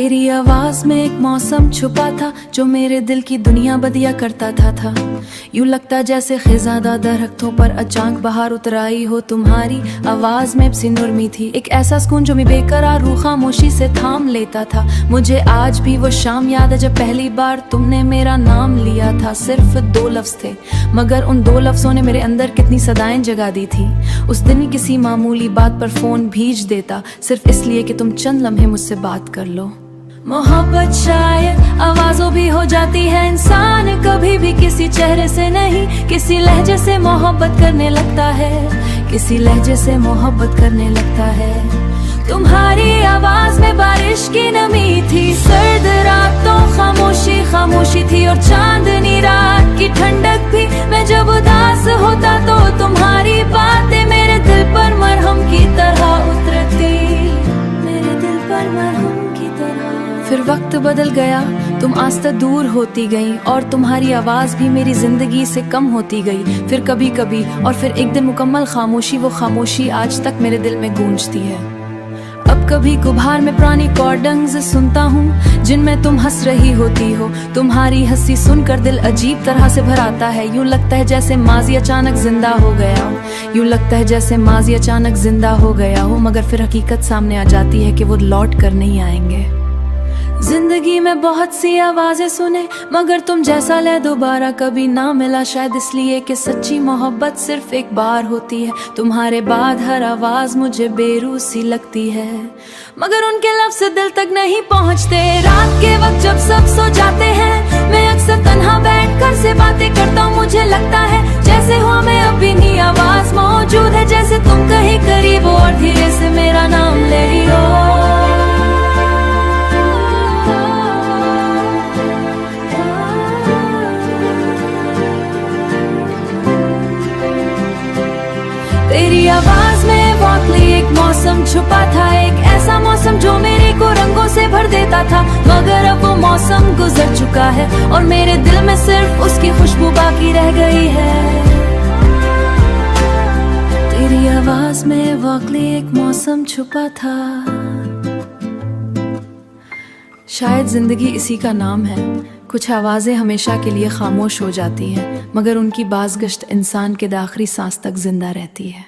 तेरी आवाज में एक मौसम छुपा था जो मेरे दिल की दुनिया बदिया करता था। यूं लगता जैसे खिजादा दरख्तों पर अचानक बाहर उतर आई हो। तुम्हारी आवाज में सी नुरमी थी, एक ऐसा सुकून जो मैं बेकरार रूह खामोशी से थाम लेता था। मुझे आज भी वो शाम याद है जब पहली बार तुमने मेरा नाम लिया था। सिर्फ 2 लफ्ज थे, मगर उन 2 लफ्जों ने मेरे अंदर कितनी सदाएं जगा दी थी। उस दिन किसी मामूली बात पर फोन भेज देता, सिर्फ इसलिए कि तुम चंद लम्हे मुझसे बात कर लो। मोहब्बत शायद आवाजों भी हो जाती है, इंसान कभी भी किसी चेहरे से नहीं किसी लहजे से मोहब्बत करने लगता है, किसी लहजे से मोहब्बत करने लगता है। तुम्हारी आवाज में बारिश की नमी थी, सर्द रातों खामोशी खामोशी थी, और चांदनी रात की ठंडक भी। मैं जब उदास होता तो तुम्हारी बातें मेरे दिल पर मरहम की तरह उतरती, मेरे दिल पर मरहम की तरह। फिर वक्त बदल गया, तुम आस्ते दूर होती गई, और तुम्हारी आवाज भी मेरी जिंदगी से कम होती गई। फिर कभी कभी और फिर एक दिन मुकम्मल खामोशी, वो खामोशी आज तक मेरे दिल में गूंजती है। अब कभी कुभार में पुरानी कॉर्डंग्स सुनता हूँ जिनमें तुम हंस रही होती हो। तुम्हारी हंसी सुनकर दिल अजीब तरह से भर आता है, यूं लगता है जैसे माजी अचानक जिंदा हो गया हो, यूं लगता है जैसे माजी अचानक जिंदा हो गया हो। मगर फिर हकीकत सामने आ जाती है कि वो लौट कर नहीं आएंगे। जिंदगी में बहुत सी आवाजें सुने, मगर तुम जैसा ले दोबारा कभी ना मिला, शायद इसलिए कि सच्ची मोहब्बत सिर्फ एक बार होती है। तुम्हारे बाद हर आवाज मुझे बेरूह सी लगती है, मगर उनके लफ्ज़ दिल तक नहीं पहुंचते। रात के वक्त जब सब सो जाते हैं, मैं अक्सर तन्हा बैठकर से बातें करता हूँ। मुझे लगता है जैसे हुआ मैं अपनी आवाज मौजूद है, जैसे तुम कहीं करीब हो और धीरे से मेरा नाम ले रही हो। तेरी आवाज में वाकई एक मौसम छुपा था, एक ऐसा मौसम जो मेरे को रंगों से भर देता था। मगर अब वो मौसम गुजर चुका है और मेरे दिल में सिर्फ उसकी खुशबू बाकी रह गई है। तेरी आवाज में वाकई एक मौसम छुपा था। शायद जिंदगी इसी का नाम है, कुछ आवाजें हमेशा के लिए खामोश हो जाती हैं, मगर उनकी बाज़गश्त इंसान के आखिरी सांस तक जिंदा रहती है।